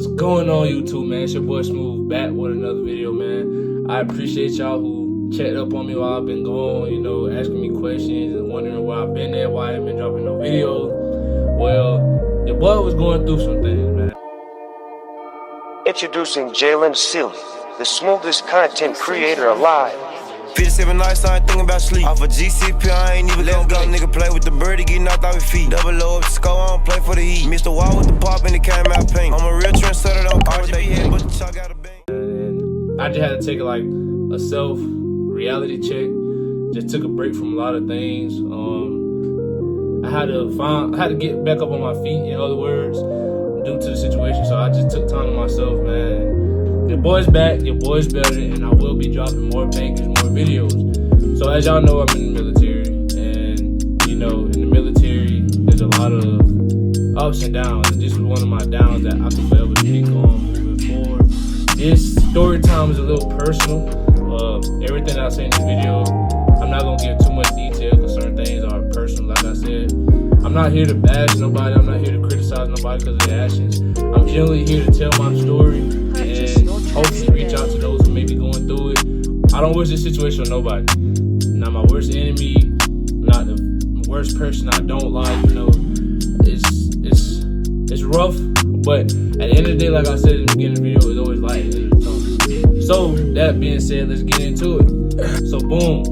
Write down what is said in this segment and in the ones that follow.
What's going on, YouTube, man? It's your boy Smooth back with another video, man. I appreciate y'all who checked up on me while I've been gone, you know, asking me questions and wondering where I've been at, why I haven't been dropping no videos. Well, your boy was going through some things, man. Introducing Jalen Silly, the smoothest content creator alive. 57 nights, I ain't thinking about sleep. Off a GCP, I ain't even let go. Nigga play with the birdie, get knocked off his feet. Double low up the score, I don't play for the heat. Mr. Wall with the pop and it came out pink. I'm a real trendsetter, don't call it head, but the chalk got a bang. And I just had to take like a self-reality check. Just took a break from a lot of things. I had to get back up on my feet, in other words, due to the situation. So I just took time to myself, man. Your boy's back, your boy's better, and I will be dropping more bangers, more videos. So as y'all know, I'm in the military, and you know, in the military, there's a lot of ups and downs, and this is one of my downs that I can forever speak on moving forward. This story time is a little personal. Everything I say in this video, I'm not gonna give too much detail because certain things are personal, like I said. I'm not here to bash nobody, I'm not here to criticize nobody because of their actions. I'm generally here to tell my story and hopefully reach out to those who may be going through it. I don't wish this situation on nobody. Not my worst enemy, not the worst person I don't like, you know. It's rough, but at the end of the day, like I said in the beginning of the video, it's always light. So that being said, let's get into it. So boom,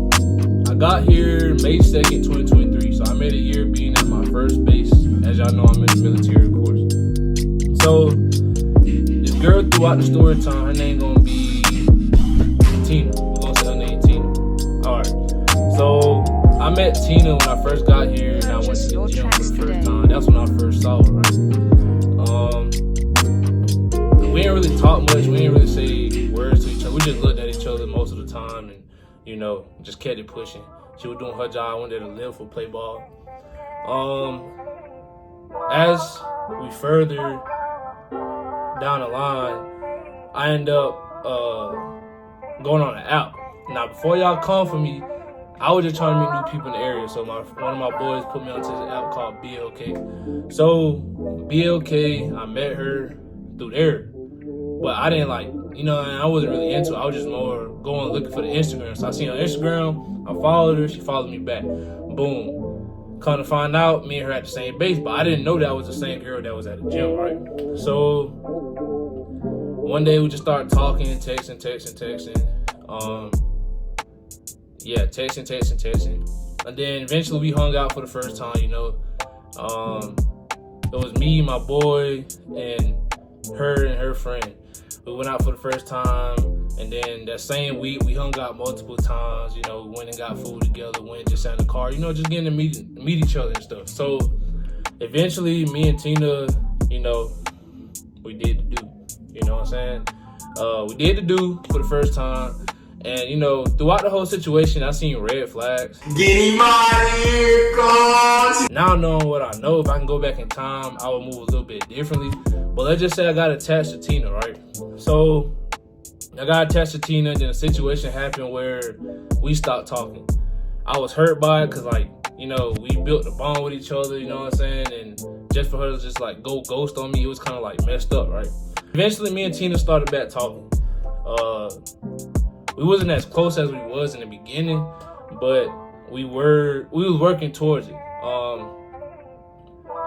I got here May 2nd, 2023. So I made a year being at my first base. As y'all know, I'm in the military, of course. So this girl throughout the story time, her name gonna be Tina. We're gonna say her name Tina. Alright. So I met Tina when I first got here and I went to the gym for the first time. That's when I first saw her, right? We didn't really talk much, we didn't really say words to each other. We just looked at each other most of the time and, you know, just kept it pushing. She was doing her job, I went there to live for play ball. As we further down the line, I end up going on an app. Now, before y'all come for me, I was just trying to meet new people in the area. So one of my boys put me onto this app called BLK. So BLK, I met her through there, but I didn't like, you know, I wasn't really into it. I was just more going looking for the Instagram. So I seen her on Instagram, I followed her, she followed me back. Boom. Come to find out, me and her at the same base, but I didn't know that was the same girl that was at the gym, right? So one day we just started talking, texting. Yeah, texting. And then eventually we hung out for the first time, you know. It was me, my boy, and her friend. We went out for the first time, and then that same week we hung out multiple times, you know. We went and got food together, went just sat in the car, you know, just getting to meet each other and stuff. So eventually me and Tina, you know, we did the do, you know what I'm saying? We did the do for the first time, and you know, throughout the whole situation I seen red flags. Get him out of here, God! Now knowing what I know, if I can go back in time, I would move a little bit differently. But let's just say I got attached to Tina, right? So I got attached to Tina, then a situation happened where we stopped talking. I was hurt by it because, like, you know, we built a bond with each other, you know what I'm saying? And just for her to just like go ghost on me, it was kind of like messed up, right? Eventually me and Tina started back talking. We wasn't as close as we was in the beginning, but we was working towards it.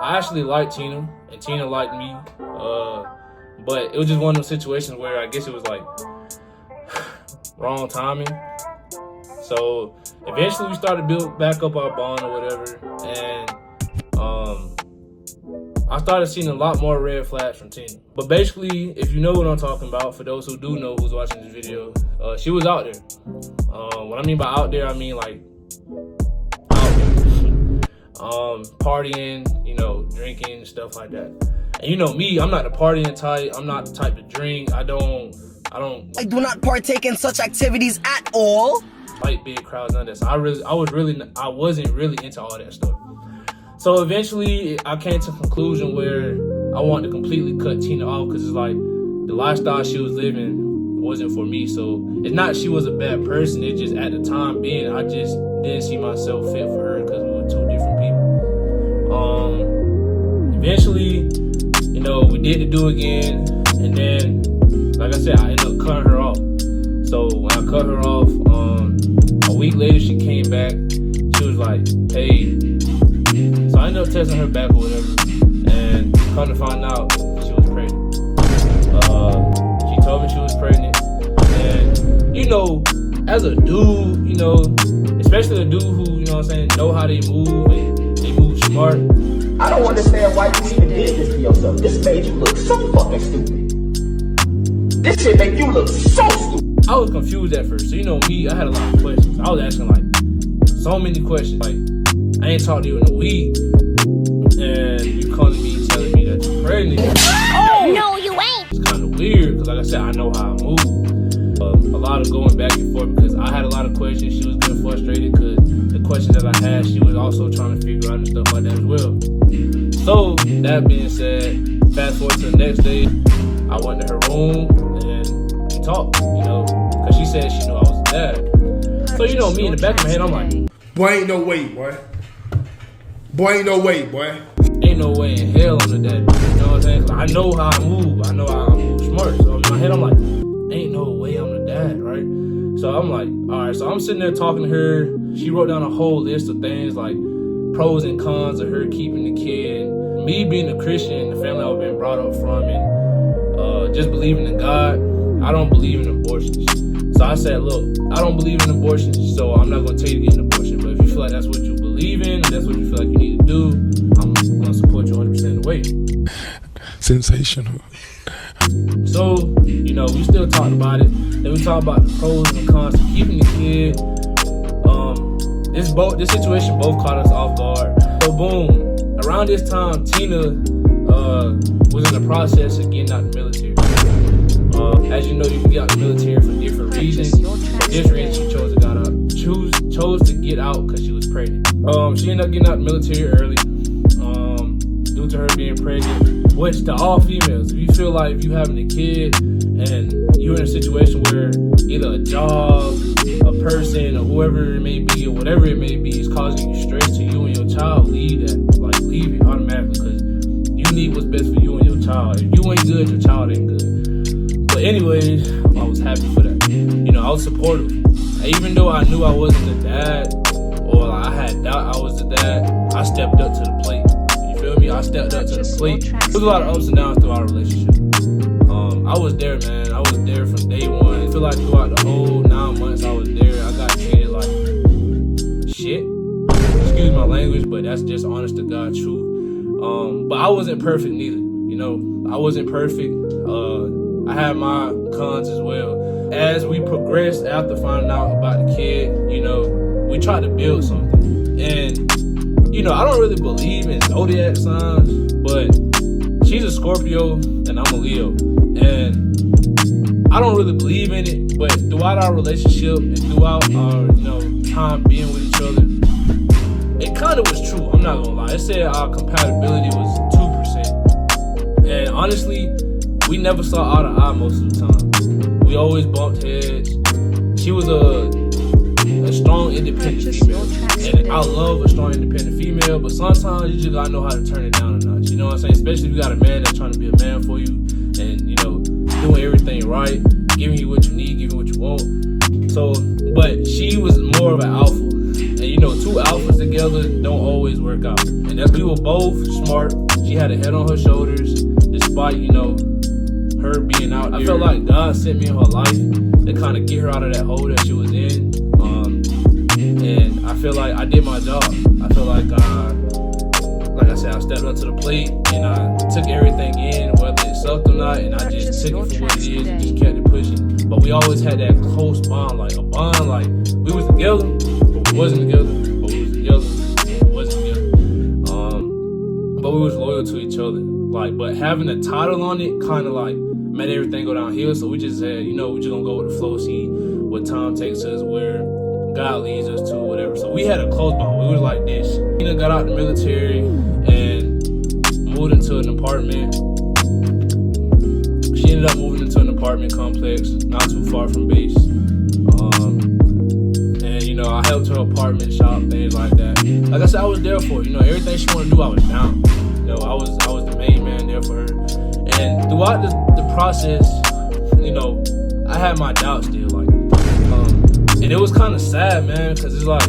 I actually liked Tina, and Tina liked me, but it was just one of those situations where I guess it was like wrong timing. So eventually we started to build back up our bond or whatever, and I started seeing a lot more red flags from Tina. But basically, if you know what I'm talking about, for those who do know who's watching this video, she was out there. What I mean by out there, I mean like out there. Partying, you know, drinking and stuff like that. And you know me, I'm not the partying type. I'm not the type to drink. I do not partake in such activities at all. Like big crowds, none of that. So I wasn't really into all that stuff. So eventually I came to a conclusion where I wanted to completely cut Tina off because it's like the lifestyle she was living wasn't for me. So it's not she was a bad person, it's just at the time being I just didn't see myself fit for her because we were two different people. Eventually, you know, we did the do again, And then, like I said, I ended up cutting her off. So when I cut her off, a week later she came back. She was like, hey. So I ended up texting her back or whatever. And come to find out, she was pregnant. She told me she was pregnant. And, you know, as a dude, you know, especially a dude who, you know what I'm saying, know how they move and they move smart. I don't understand why you even did this to yourself. This made you look so fucking stupid. This shit made you look so stupid. I was confused at first. So, you know me, I had a lot of questions. I was asking, like, so many questions. Like, I ain't talked to you in a week. And you calling me, telling me that you're pregnant. Oh, no, you ain't. It's kind of weird, because like I said, I know how I move. A lot of going back and forth, because I had a lot of questions. She was getting frustrated, because the questions that I had, she was also trying to figure out and stuff like that as well. So, that being said, fast forward to the next day, I went to her room, and we talked, you know, because she said she knew I was a dad. So, you know, me in the back of my head, I'm like, boy, ain't no way, boy. Boy, ain't no way, boy. Ain't no way in hell I'm the dad. You know what I'm saying? I know how I move. I know how I move smart. So in my head, I'm like, ain't no way I'm the dad, right? So I'm like, all right. So I'm sitting there talking to her. She wrote down a whole list of things like pros and cons of her keeping the kid. Me being a Christian, the family I've been brought up from, and just believing in God, I don't believe in abortions. So I said, look, I don't believe in abortions, so I'm not going to tell you to get an abortion. But if you feel like that's what you believe in, and that's what you feel like you need to do, I'm going to support you 100% of the way. Sensational. So, you know, we still talked about it. Then we talked about the pros and the cons of keeping the kid. This situation both caught us off guard. So boom, around this time, Tina was in the process of getting out the military. As you know, you can get out the military for different reasons. For this reason, she chose to get out because she was pregnant. She ended up getting out the military early, due to her being pregnant. Which to all females, if you feel like if you having a kid and you're in a situation where either a job, a person, or whoever it may be, or whatever it may be, is causing you stress to you and your child, leave that. Like, leave it automatically, because you need what's best for you and your child. If you ain't good, your child ain't good. But anyways, I was happy for that. You know, I was supportive. Even though I knew I wasn't the dad, or like I had doubt I was the dad, I stepped up to the plate. You feel me? I stepped up to the plate. There was a lot of ups and downs through our relationship. I was there, man. I was there from day one. I feel like throughout the whole 9 months I was there, I got treated like shit. Excuse my language, but that's just honest to God truth. But I wasn't perfect neither. You know, I wasn't perfect. I had my cons as well. As we progressed after finding out about the kid, you know, we tried to build something. And, you know, I don't really believe in zodiac signs, but she's a Scorpio and I'm a Leo. And I don't really believe in it, but throughout our relationship and throughout our, you know, time being with each other, it kind of was true. I'm not gonna lie. It said our compatibility was 2%. And honestly, we never saw eye to eye most of the time. We always bumped heads. She was a strong, independent female. And I love a strong, independent female, but sometimes you just gotta know how to turn it down a notch. You know what I'm saying? Especially if you got a man that's trying to be a man for you and, you know, doing everything right, giving you what you need, giving what you want. So, but she was more of an alpha. And, you know, two alphas together don't always work out. And that's, we were both smart. She had a head on her shoulders, despite, you know, her being out there. I felt like God sent me in her life to kind of get her out of that hole that she was in. And I feel like I did my job. I feel like I said, I stepped up to the plate and I took everything in, whether it sucked or not, and I just took it for what it is and just kept it pushing. But we always had that close bond, like a bond, like we was together, but we wasn't together, but we was together, but we wasn't together. But we was loyal to each other. Like, but having a title on it kind of like made everything go downhill. So we just said, you know, we're just gonna go with the flow, see what time takes us, where God leads us to, whatever. So we had a close bond. We was like this. Tina got out the military and moved into an apartment. She ended up moving into an apartment complex not too far from base. And, you know, I helped her apartment shop, things like that. Like I said, I was there for her. You know, everything she wanted to do, I was down. You know, I was the main man there for her. And throughout the process, you know, I had my doubts still, like, and it was kind of sad, man, because it's like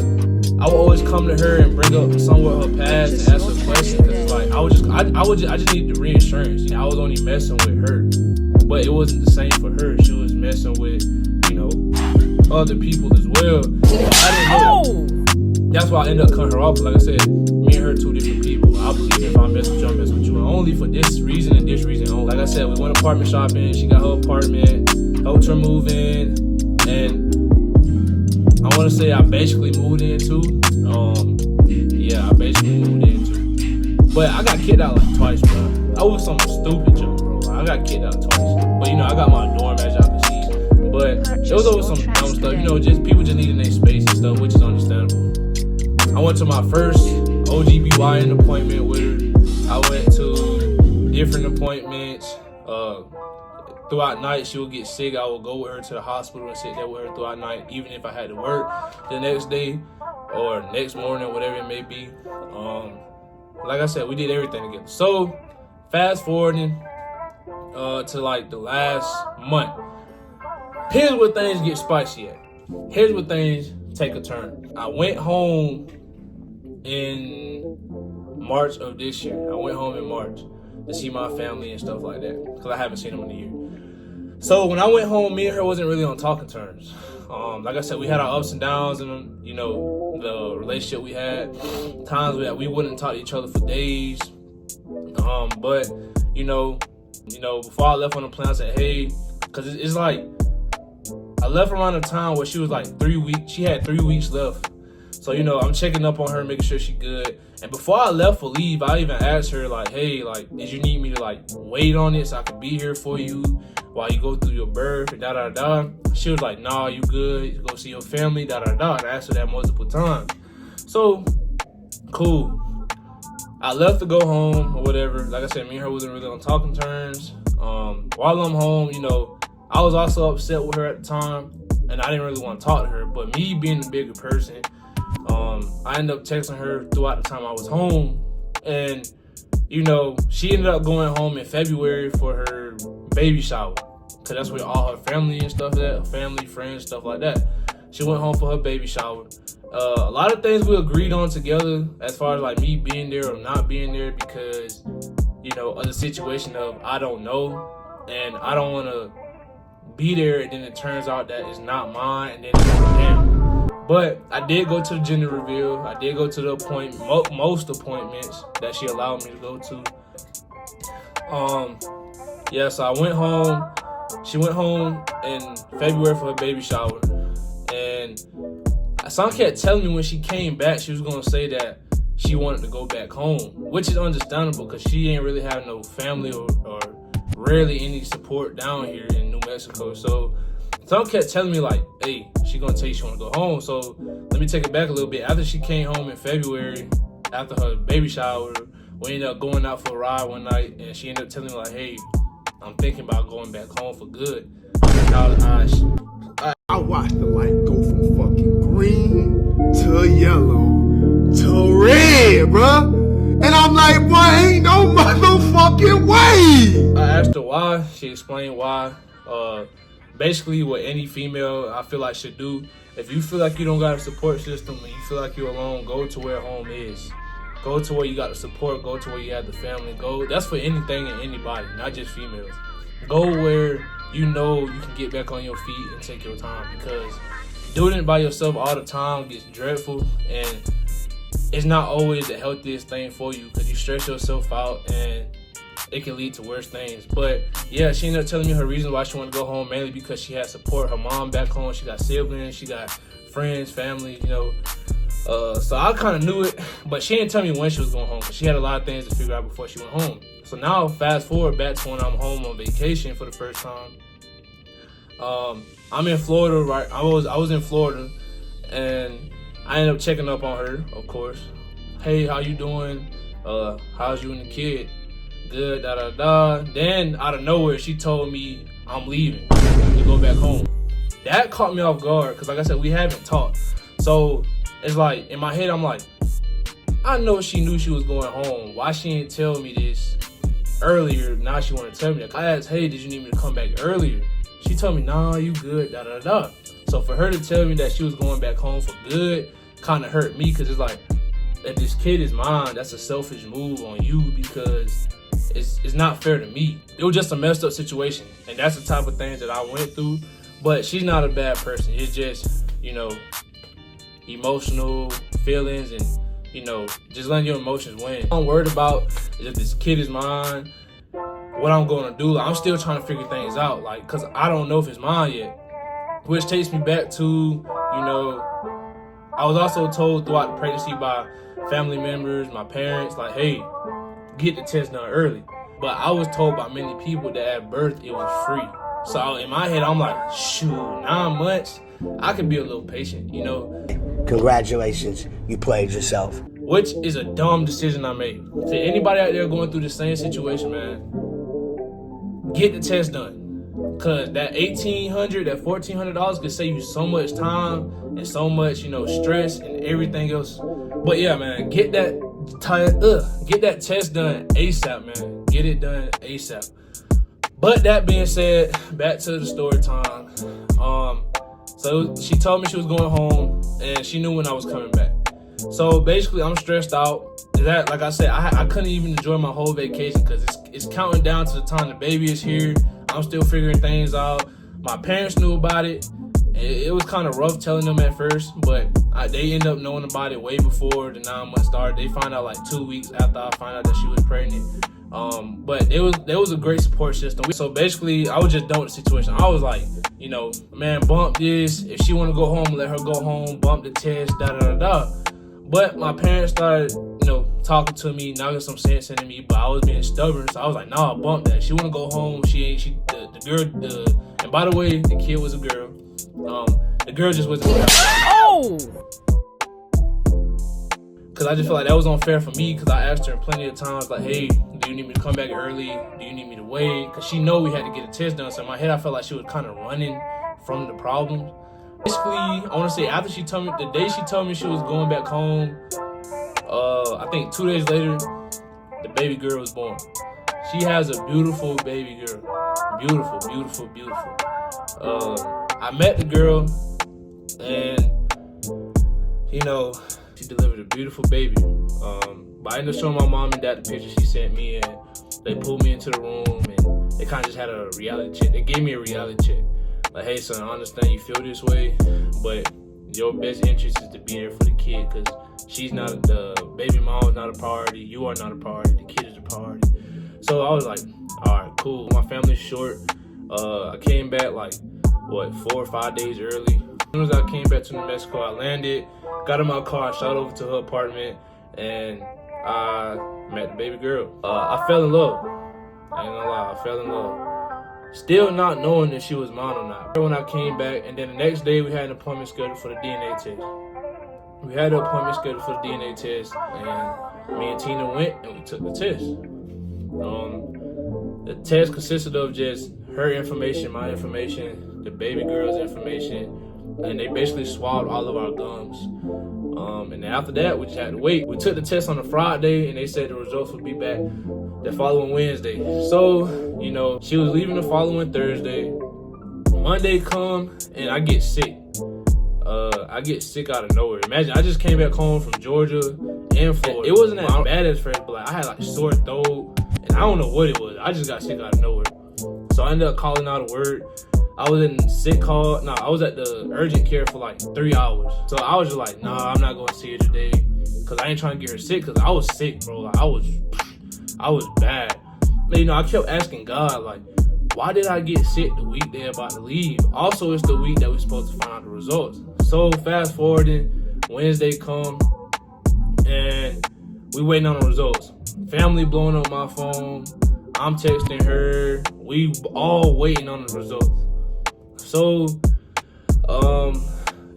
I would always come to her and bring up somewhat her past and ask her questions, because it's like I just needed the reassurance. You know, I was only messing with her, but it wasn't the same for her. She was messing with, you know, other people as well. I didn't know that. That's why I ended up cutting her off. Like I said, me and her 2 different people. I believe if I mess with you, I mess with you, and only for this reason and this reason only. Like I said, we went apartment shopping. She got her apartment, helped her move in, and I want to say I basically moved in too. Yeah, I basically moved in too. But I got kicked out like twice, bro. I was some stupid junk, bro. I got kicked out twice. But you know, I got my dorm, as y'all can see. But it was over some dumb stuff, you know, just people just needing their space and stuff, which is understandable. I went to my first OGBYN appointment with her. I went to different appointments. Throughout night, she would get sick. I would go with her to the hospital and sit there with her throughout night, even if I had to work the next day or next morning, whatever it may be. Like I said, we did everything together. So, fast forwarding to like the last month. Here's where things get spicy at. Here's where things take a turn. I went home in March of this year. I went home in March to see my family and stuff like that, because I haven't seen them in a year. So when I went home, me and her wasn't really on talking terms. Like I said, we had our ups and downs, and you know, the relationship we had. Times that we wouldn't talk to each other for days. But you know, before I left on the plane, I said, hey, because it's like I left around the time where she was like 3 weeks. She had 3 weeks left. So, you know, I'm checking up on her, making sure she's good. And before I left for leave, I even asked her, like, hey, like, did you need me to, like, wait on it so I could be here for you while you go through your birth, and da-da-da. She was like, nah, you good. You go see your family, da-da-da. And I asked her that multiple times. So, cool. I left to go home or whatever. Like I said, me and her wasn't really on talking terms. While I'm home, you know, I was also upset with her at the time, and I didn't really want to talk to her. But me being the bigger person, I ended up texting her throughout the time I was home, and you know, she ended up going home in February for her baby shower, because that's where all her family and stuff at, family, friends, stuff like that. She went home for her baby shower. A lot of things we agreed on together, as far as like me being there or not being there, because you know, of the situation of I don't know, and I don't want to be there, and then it turns out that it's not mine, and then it's like, damn. But I did go to the gender reveal. I did go to the most appointments that she allowed me to go to. Yeah, so I went home. She went home in February for her baby shower, and someone kept telling me when she came back, she was gonna say that she wanted to go back home, which is understandable because she ain't really have no family or rarely any support down here in New Mexico. So someone kept telling me like, hey, she gonna tell you she wanna go home. So let me take it back a little bit. After she came home in February, after her baby shower, we ended up going out for a ride one night, and she ended up telling me like, hey, I'm thinking about going back home for good. I watched the light go from fucking green to yellow to red, bruh. And I'm like, boy, ain't no motherfucking way. I asked her why. She explained why. Basically, what any female I feel like should do. If you feel like you don't got a support system and you feel like you're alone, go to where home is. Go to where you got the support. Go to where you have the family. Go. That's for anything and anybody, not just females. Go where you know you can get back on your feet and take your time, because doing it by yourself all the time gets dreadful, and it's not always the healthiest thing for you, because you stress yourself out and it can lead to worse things. But yeah, she ended up telling me her reason why she wanted to go home, mainly because she had support. Her mom back home, she got siblings, she got friends, family, you know. So I kind of knew it, but she didn't tell me when she was going home, because she had a lot of things to figure out before she went home. So now, fast forward back to when I'm home on vacation for the first time. I'm in Florida, right? I was in Florida, and I ended up checking up on her, of course. Hey, how you doing? How's you and the kid? Good, da-da-da. Then, out of nowhere, she told me I'm leaving to go back home. That caught me off guard, because like I said, we haven't talked. So, it's like, in my head, I'm like, I know she knew she was going home. Why she didn't tell me this earlier. Now she want to tell me that. I asked, hey, did you need me to come back earlier? She told me, nah, you good, da da da. So for her to tell me that she was going back home for good kind of hurt me, because it's like, that this kid is mine, that's a selfish move on you, because it's not fair to me. It was just a messed up situation, and that's the type of things that I went through. But she's not a bad person. It's just, you know, emotional feelings and, you know, just letting your emotions win. What I'm worried about is if this kid is mine, what I'm gonna do. I'm still trying to figure things out, like, cause I don't know if it's mine yet. Which takes me back to, you know, I was also told throughout the pregnancy by family members, my parents, like, hey, get the test done early. But I was told by many people that at birth it was free. So in my head, I'm like, shoot, 9 months, I could be a little patient, you know? Congratulations, you played yourself. Which is a dumb decision I made. To anybody out there going through the same situation, man, get the test done. Cause that $1,800, that $1,400 could save you so much time and so much, you know, stress and everything else. But yeah, man, get that test done ASAP, man. Get it done ASAP. But that being said, back to the story time. So she told me she was going home, and she knew when I was coming back. So basically, I'm stressed out. That, like I said, I couldn't even enjoy my whole vacation because it's counting down to the time the baby is here. I'm still figuring things out. My parents knew about it. It was kind of rough telling them at first, but they ended up knowing about it way before the 9 months started. They found out like 2 weeks after I found out that she was pregnant. But there was a great support system. So basically, I was just done with the situation. I was like, you know, man, bump this. If she want to go home, let her go home. Bump the test, da da da da. But my parents started, you know, talking to me, knocking some sense into me. But I was being stubborn, so I was like, nah, bump that. She want to go home. The girl. And by the way, the kid was a girl. The girl just wasn't. Oh! Cause I just feel like that was unfair for me, cause I asked her plenty of times, like, hey, do you need me to come back early? Do you need me to wait? Cause she know we had to get a test done. So in my head, I felt like she was kind of running from the problem. Basically, I want to say after she told me, the day she told me she was going back home, I think 2 days later, the baby girl was born. She has a beautiful baby girl. Beautiful, beautiful, beautiful. I met the girl, and, you know, she delivered a beautiful baby. But I ended up showing my mom and dad the picture she sent me, and they pulled me into the room, and they kind of just had a reality check. They gave me a reality check. Like, hey, son, I understand you feel this way, but your best interest is to be there for the kid, because the baby mom is not a priority. You are not a priority. The kid is a priority. So I was like, all right, cool. My family's short. I came back like, 4 or 5 days early. As soon as I came back to New Mexico, I landed, got in my car, shot over to her apartment, and I met the baby girl. I fell in love. I ain't gonna lie, I fell in love. Still not knowing if she was mine or not. When I came back, and then the next day we had an appointment scheduled for the DNA test. We had an appointment scheduled for the DNA test, and me and Tina went and we took the test. The test consisted of just her information, my information, the baby girl's information, and they basically swabbed all of our gums. And then after that, we just had to wait. We took the test on a Friday, and they said the results would be back the following Wednesday. So, you know, she was leaving the following Thursday. Monday come, and I get sick. I get sick out of nowhere. Imagine, I just came back home from Georgia and Florida. It wasn't as bad as first, but like, I had like sore throat, and I don't know what it was. I just got sick out of nowhere. So I ended up calling out of work. I was in sick call. No, I was at the urgent care for like 3 hours. So I was just like, nah, I'm not going to see her today, because I ain't trying to get her sick, because I was sick, bro. Like, I was bad. But, you know, I kept asking God, like, why did I get sick the week they're about to leave? Also, it's the week that we're supposed to find out the results. So fast forwarding, Wednesday come, and we waiting on the results. Family blowing up my phone. I'm texting her. We all waiting on the results. So,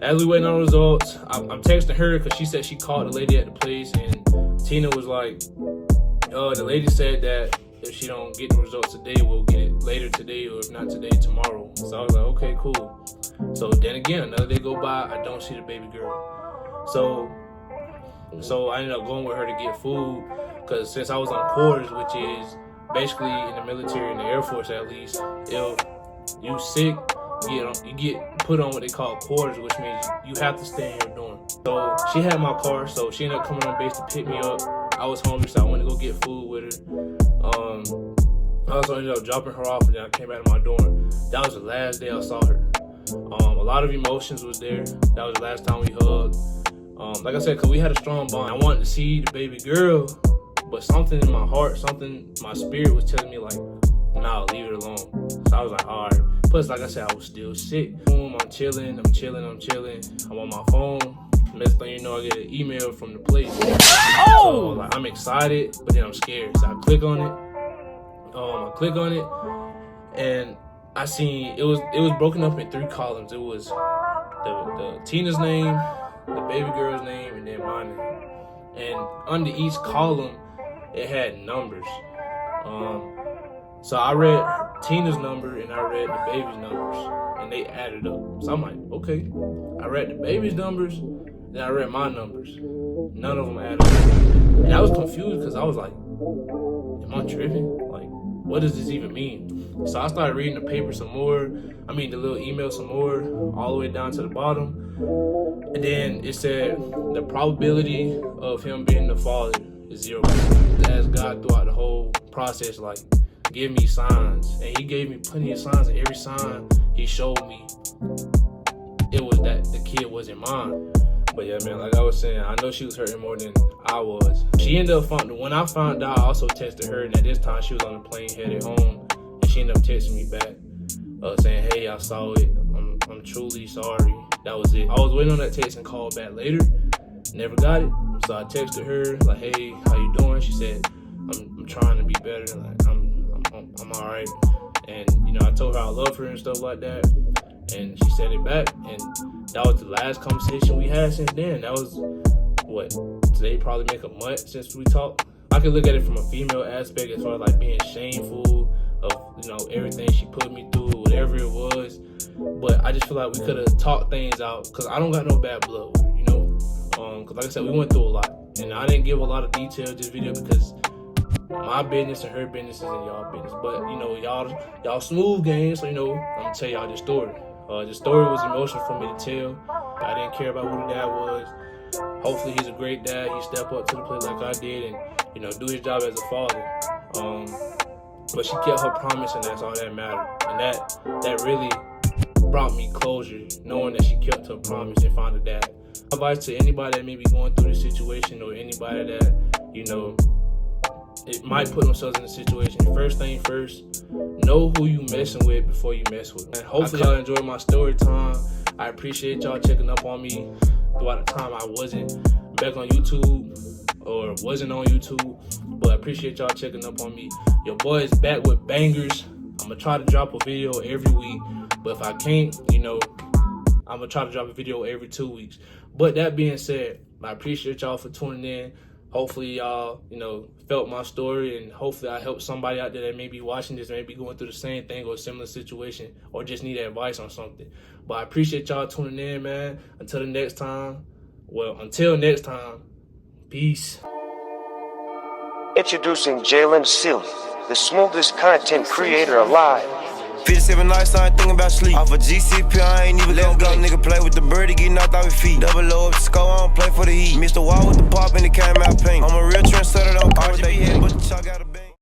as we waiting on the results, I'm texting her because she said she called the lady at the place, and Tina was like, the lady said that if she don't get the results today, we'll get it later today, or if not today, tomorrow. So I was like, okay, cool. So then again, another day go by, I don't see the baby girl. So I ended up going with her to get food, because since I was on quarters, which is basically in the military, in the Air Force at least, you sick, you get put on what they call quarters, which means you have to stay in your dorm. So she had my car, so she ended up coming on base to pick me up. I was hungry, so I went to go get food with her. I also ended up dropping her off, and then I came back to my dorm. That was the last day I saw her. A lot of emotions was there. That was the last time we hugged. Like I said, because we had a strong bond. I wanted to see the baby girl, but something in my heart, my spirit was telling me like, nah, leave it alone. So I was like, all right. Plus, like I said, I was still sick. Boom, I'm chilling. I'm on my phone. Next thing you know, I get an email from the place. So like, I'm excited, but then I'm scared. So I click on it. And I seen it was broken up in 3 columns. It was the Tina's name, the baby girl's name, and then my name. And under each column, it had numbers. So I read Tina's number and I read the baby's numbers, and they added up. So I'm like, okay. I read the baby's numbers, then I read my numbers. None of them added up. And I was confused because I was like, am I tripping? Like, what does this even mean? So I started reading the paper some more. The little email some more, all the way down to the bottom. And then it said the probability of him being the father is 0%. I asked God throughout the whole process, like, give me signs. And he gave me plenty of signs, and every sign he showed me, it was that the kid wasn't mine. But yeah, man, like I was saying, I know she was hurting more than I was. She ended up when I found out, I also texted her, and at this time she was on the plane headed home, and she ended up texting me back, saying, hey, I saw it. I'm truly sorry. That was it. I was waiting on that text and called back later. Never got it. So I texted her, like, hey, how you doing? She said, I'm trying to be better. Like, I'm all right. And, I told her I love her and stuff like that. And she said it back. And that was the last conversation we had since then. That was, today probably make a month since we talked. I could look at it from a female aspect as far as, like, being shameful of, everything she put me through, whatever it was. But I just feel like we could have talked things out, because I don't got no bad blood with her, because like I said, we went through a lot. And I didn't give a lot of detail in this video because my business and her business is in y'all business. But, y'all smooth games, so, I'm going to tell y'all this story. The story was emotional for me to tell. I didn't care about who the dad was. Hopefully he's a great dad. He stepped up to the plate like I did and, do his job as a father. But she kept her promise, and that's all that mattered. And that really brought me closure, knowing that she kept her promise and found a dad. Advice to anybody that may be going through this situation, or anybody that, it might put themselves in a situation. First thing first, know who you messing with before you mess with them. And hopefully y'all enjoyed my story time. I appreciate y'all checking up on me throughout the time I wasn't back on YouTube or wasn't on YouTube. But I appreciate y'all checking up on me. Your boy is back with bangers. I'm going to try to drop a video every week. But if I can't, I'm going to try to drop a video every 2 weeks. But that being said, I appreciate y'all for tuning in. Hopefully y'all, felt my story, and hopefully I helped somebody out there that may be watching this, may be going through the same thing or a similar situation, or just need advice on something. But I appreciate y'all tuning in, man. Until next time, peace. Introducing Jalen Silly, the smoothest content creator alive. 57 nights, I ain't thinking about sleep. Off a GCP, I ain't even let go. Nigga play with the birdie, get knocked out with feet. Double O up the score, I don't play for the heat. Mr. Wall with the pop and it came out pink. I'm a real trendsetter, don't call it. But the chalk got a bang.